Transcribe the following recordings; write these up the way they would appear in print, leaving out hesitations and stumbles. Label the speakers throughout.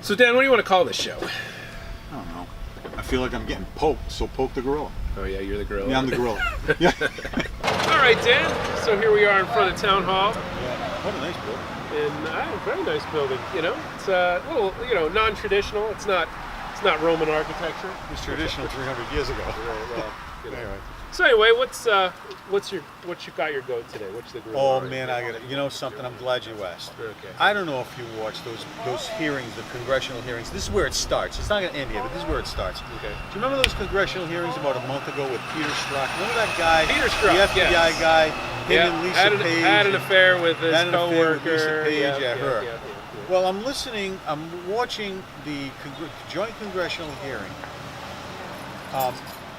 Speaker 1: So Dan, what do you want to call this show?
Speaker 2: I don't know. I feel like I'm getting poked, so poke the gorilla.
Speaker 1: Oh yeah, you're the gorilla.
Speaker 2: Yeah, I'm the gorilla. Yeah.
Speaker 1: All right, Dan. So here we are in front of Town Hall.
Speaker 2: Yeah. What a nice building.
Speaker 1: In very nice building. You know, it's a little, non-traditional. It's not Roman architecture.
Speaker 2: It was traditional 300 years ago.
Speaker 1: Right, well,
Speaker 2: Anyway.
Speaker 1: So anyway, what you got your goat today? What's the gorilla?
Speaker 2: Oh man, I got it. You know something? I'm glad you asked.
Speaker 1: Okay.
Speaker 2: I don't know if you watched those hearings, the congressional hearings. This is where it starts. It's not going to end here, but this is where it starts.
Speaker 1: Okay.
Speaker 2: Do you remember those congressional hearings about a month ago with Peter Strzok? Remember that guy?
Speaker 1: Peter Strzok,
Speaker 2: the FBI
Speaker 1: yes.
Speaker 2: guy. Him and Lisa Page.
Speaker 1: Had an affair with his coworker.
Speaker 2: Lisa Page, her.
Speaker 1: Yeah.
Speaker 2: Well, I'm watching the joint congressional hearing,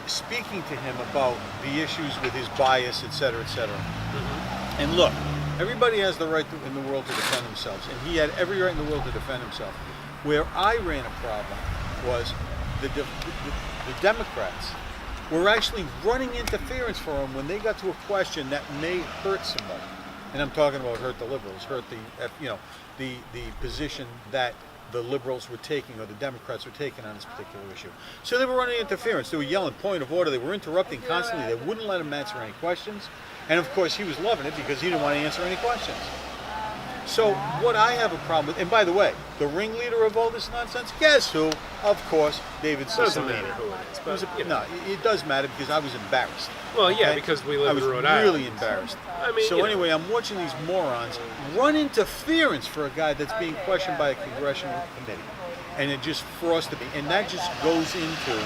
Speaker 2: speaking to him about the issues with his bias, et cetera, et cetera. Mm-hmm. And look, everybody has the right in the world to defend themselves, and he had every right in the world to defend himself. Where I ran a problem was the Democrats were actually running interference for him when they got to a question that may hurt somebody. And I'm talking about hurt the liberals, hurt the position that the liberals were taking or the Democrats were taking on this particular issue. So they were running interference. They were yelling point of order. They were interrupting constantly. They wouldn't let him answer any questions. And of course he was loving it because he didn't want to answer any questions. So what I have a problem with, and by the way, the ringleader of all this nonsense, guess who? Of course, David Cicilline.
Speaker 1: Doesn't matter who it is. But,
Speaker 2: No, it does matter because I was embarrassed.
Speaker 1: Well, yeah, because we live in Rhode Island.
Speaker 2: I was really embarrassed.
Speaker 1: I mean,
Speaker 2: so anyway, I'm watching these morons run interference for a guy that's being questioned by a congressional committee. And it just frosted me. And that just goes into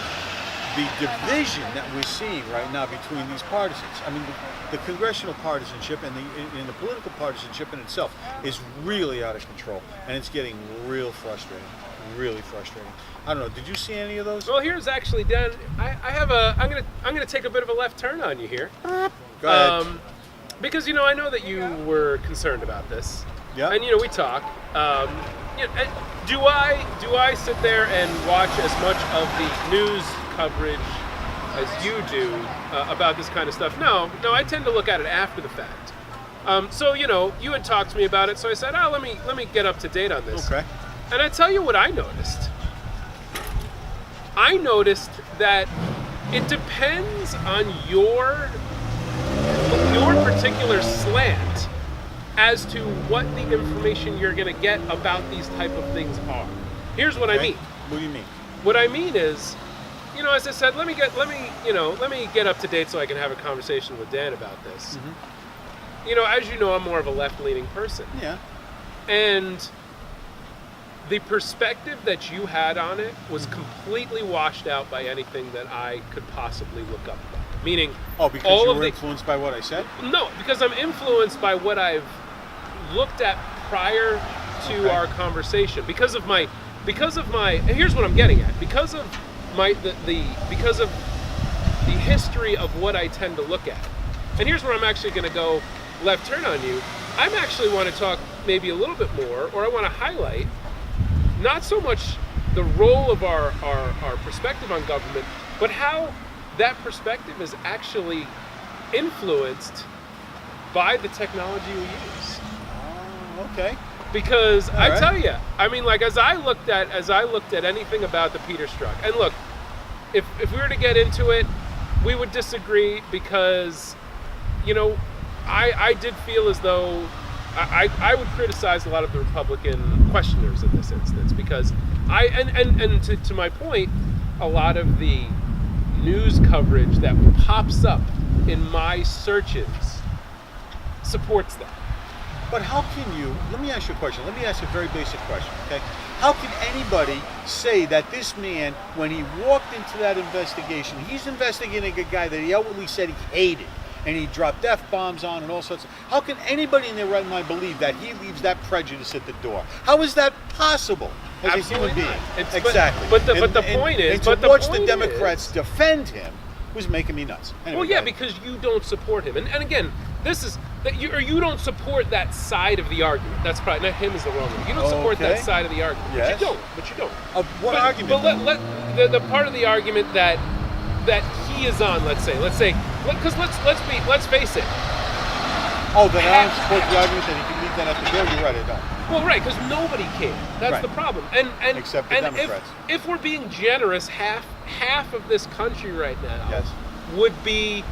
Speaker 2: the division that we're seeing right now between these partisans. I mean, the congressional partisanship and the political partisanship in itself is really out of control, and it's getting real frustrating. Really frustrating. I don't know. Did you see any of those?
Speaker 1: Well, here's actually Dan. I'm gonna take a bit of a left turn on you here.
Speaker 2: Go ahead.
Speaker 1: Because I know that you were concerned about this.
Speaker 2: Yeah.
Speaker 1: And we talk. Do I sit there and watch as much of the news coverage as you do about this kind of stuff? No, I tend to look at it after the fact. So you had talked to me about it, so I said, let me get up to date on this.
Speaker 2: Okay.
Speaker 1: And I tell you what I noticed. I noticed that it depends on your particular slant as to what the information you're going to get about these type of things are. Here's what I mean.
Speaker 2: What do you mean?
Speaker 1: What I mean is, as I said, let me get up to date so I can have a conversation with Dan about this. Mm-hmm. As you know, I'm more of a left-leaning person.
Speaker 2: Yeah.
Speaker 1: And the perspective that you had on it was completely washed out by anything that I could possibly look up about. Meaning,
Speaker 2: because you were influenced by what I said?
Speaker 1: No, because I'm influenced by what I've looked at prior to our conversation. Because of my, and here's what I'm getting at. Because of the history of what I tend to look at. And here's where I'm actually going to go left turn on you. I actually want to talk maybe a little bit more, or I want to highlight not so much the role of our perspective on government, but how that perspective is actually influenced by the technology we use.
Speaker 2: Okay.
Speaker 1: Because I tell you, I mean, like as I looked at anything about the Peter Strzok, and look, if we were to get into it, we would disagree because, I did feel as though I would criticize a lot of the Republican questioners in this instance because to my point, a lot of the news coverage that pops up in my searches supports that.
Speaker 2: But how can you, let me ask you a question. Let me ask you a very basic question, okay? How can anybody say that this man, when he walked into that investigation, he's investigating a guy that he outwardly said he hated, and he dropped F-bombs on and all sorts of... How can anybody in their right mind believe that he leaves that prejudice at the door? How is that possible as
Speaker 1: Absolutely
Speaker 2: a human being?
Speaker 1: not.
Speaker 2: Exactly.
Speaker 1: But the point is...
Speaker 2: And to watch the Democrats defend him was making me nuts. Anyway,
Speaker 1: well, yeah, because you don't support him. And again, this is... that you don't support that side of the argument. That's probably... Not him is the wrong one. You don't support that side of the argument.
Speaker 2: Yes.
Speaker 1: But you don't.
Speaker 2: Of what argument?
Speaker 1: But the part of the argument that he is on, let's say, because let's face it.
Speaker 2: Oh, that I don't support the argument that he can leave that at the door? You're right, I don't.
Speaker 1: Well, right, because nobody can. That's
Speaker 2: Right.
Speaker 1: the problem. And
Speaker 2: Except the
Speaker 1: and
Speaker 2: Democrats.
Speaker 1: if we're being generous, half of this country right now
Speaker 2: Yes.
Speaker 1: would be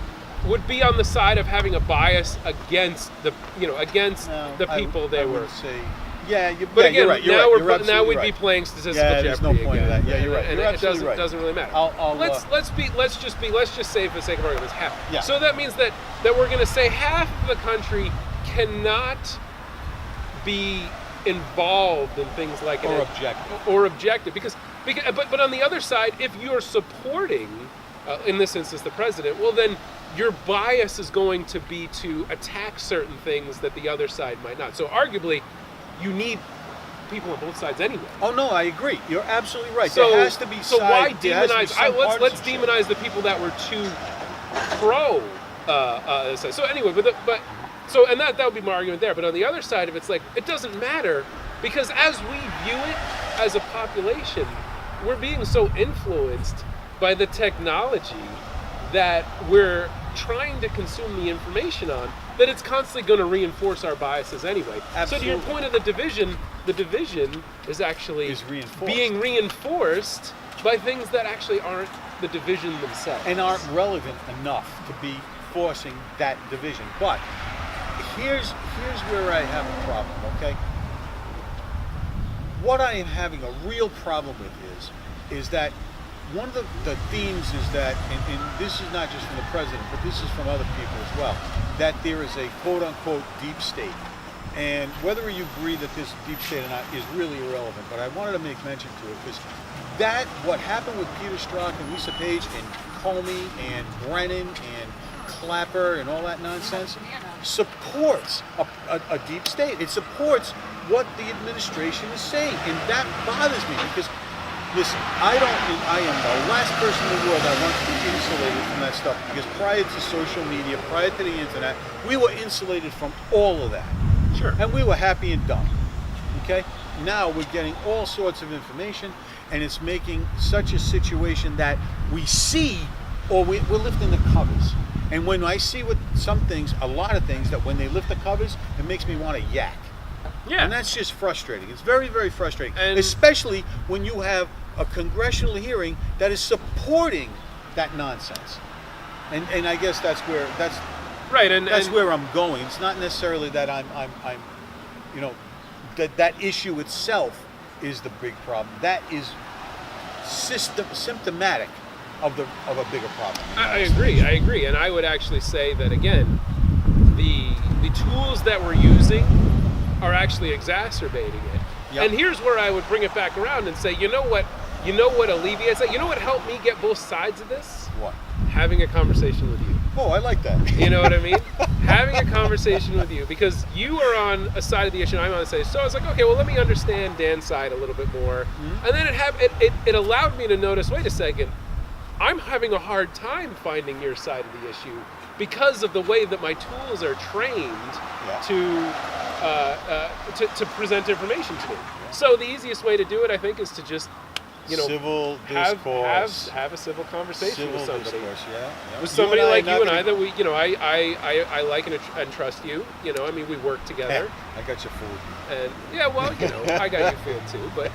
Speaker 1: on the side of having a bias against the against
Speaker 2: No,
Speaker 1: the people they
Speaker 2: I
Speaker 1: were.
Speaker 2: would say, yeah, you,
Speaker 1: But
Speaker 2: yeah,
Speaker 1: again,
Speaker 2: you're right. You're
Speaker 1: now
Speaker 2: right.
Speaker 1: we're
Speaker 2: You're
Speaker 1: now
Speaker 2: absolutely
Speaker 1: we'd
Speaker 2: right.
Speaker 1: be playing statistical
Speaker 2: Yeah, there's no
Speaker 1: jeopardy
Speaker 2: point in
Speaker 1: again.
Speaker 2: that. Yeah, you're right.
Speaker 1: And
Speaker 2: You're
Speaker 1: it
Speaker 2: absolutely
Speaker 1: doesn't
Speaker 2: right.
Speaker 1: really matter.
Speaker 2: I'll,
Speaker 1: Let's just say for the sake of argument, it's half.
Speaker 2: Yeah.
Speaker 1: So that means that we're going to say half of the country cannot be involved in things like
Speaker 2: or objective.
Speaker 1: objective because but on the other side, if you're supporting in this instance the president, well then your bias is going to be to attack certain things that the other side might not. So arguably you need people on both sides anyway.
Speaker 2: Oh no, I agree. You're absolutely right.
Speaker 1: So,
Speaker 2: there has to be
Speaker 1: so why
Speaker 2: there has to be
Speaker 1: demonize?
Speaker 2: some
Speaker 1: Let's
Speaker 2: partisanship.
Speaker 1: demonize the people that were too pro. So anyway, so that would be my argument there. But on the other side of it, it's like it doesn't matter because as we view it as a population, we're being so influenced by the technology that we're trying to consume the information on that it's constantly going to reinforce our biases anyway.
Speaker 2: Absolutely.
Speaker 1: So to your point of the division is actually
Speaker 2: reinforced.
Speaker 1: being reinforced by things that actually aren't the division themselves.
Speaker 2: and aren't relevant enough to be forcing that division. But here's where I have a problem, okay? What I am having a real problem with is that one of the themes is that, and this is not just from the president, but this is from other people as well, that there is a quote-unquote deep state. And whether you agree that this deep state or not is really irrelevant, but I wanted to make mention to it because what happened with Peter Strzok and Lisa Page and Comey and Brennan and Clapper and all that nonsense supports a deep state. It supports what the administration is saying, and that bothers me because, listen, I am the last person in the world that wants to be insulated from that stuff because prior to social media, prior to the internet, we were insulated from all of that.
Speaker 1: Sure.
Speaker 2: And we were happy and done. Okay? Now we're getting all sorts of information, and it's making such a situation that we see, or we're lifting the covers. And when I see with some things, a lot of things, that when they lift the covers, it makes me want to yak.
Speaker 1: Yeah.
Speaker 2: And that's just frustrating. It's very, very frustrating.
Speaker 1: And
Speaker 2: especially when you have a congressional hearing that is supporting that nonsense. And I guess that's where
Speaker 1: right, and
Speaker 2: where I'm going. It's not necessarily that I'm that issue itself is the big problem. That is symptomatic of a bigger problem.
Speaker 1: I agree, and I would actually say that again, the tools that we're using are actually exacerbating it.
Speaker 2: Yep.
Speaker 1: And here's where I would bring it back around and say, you know what alleviates that? You know what helped me get both sides of this?
Speaker 2: What?
Speaker 1: Having a conversation with you.
Speaker 2: Oh, I like that.
Speaker 1: You know what I mean? Having a conversation with you, because you are on a side of the issue and I'm on the side. So I was like, okay, well, let me understand Dan's side a little bit more. Mm-hmm. And then it allowed me to notice, wait a second, I'm having a hard time finding your side of the issue because of the way that my tools are trained to present information to me. So the easiest way to do it, I think, is to just
Speaker 2: civil discourse.
Speaker 1: Have a civil conversation with somebody.
Speaker 2: Discourse, yeah.
Speaker 1: With somebody like you and I that we, I like and trust you. I mean, we work together.
Speaker 2: I got your food.
Speaker 1: And I got your food too. But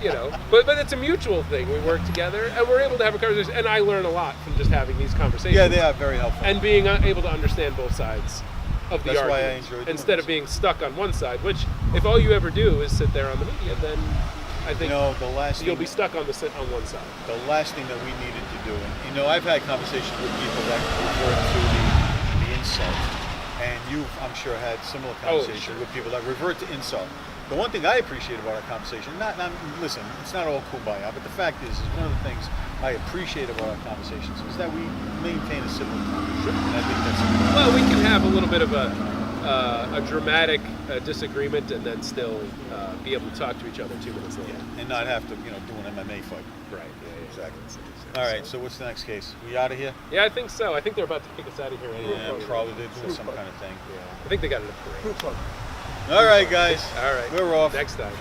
Speaker 1: but it's a mutual thing. We work together and we're able to have a conversation. And I learn a lot from just having these conversations.
Speaker 2: Yeah, they are very helpful.
Speaker 1: And being able to understand both sides of the
Speaker 2: That's
Speaker 1: argument.
Speaker 2: why I enjoy doing
Speaker 1: instead
Speaker 2: this.
Speaker 1: of being stuck on one side. Which, if all you ever do is sit there on the media, then I think you'll be stuck on one side.
Speaker 2: The last thing that we needed to do, and I've had conversations with people that refer to the insult, and you've, I'm sure, had similar conversations with people that revert to insult. The one thing I appreciate about our conversation, listen, it's not all kumbaya, but the fact is one of the things I appreciate about our conversations is that we maintain a civil tone. And I think that's important.
Speaker 1: Well, we can have a little bit of a dramatic disagreement and then still be able to talk to each other 2 minutes later.
Speaker 2: Yeah, and not have to, do an MMA fight.
Speaker 1: Right. Yeah,
Speaker 2: Exactly. All right. So what's the next case? We out of here?
Speaker 1: Yeah, I think so. I think they're about to kick us out of here.
Speaker 2: Yeah, probably they're doing some kind of thing.
Speaker 1: Yeah. I think they got it up.
Speaker 2: All right, guys.
Speaker 1: All right.
Speaker 2: We're off.
Speaker 1: Next time.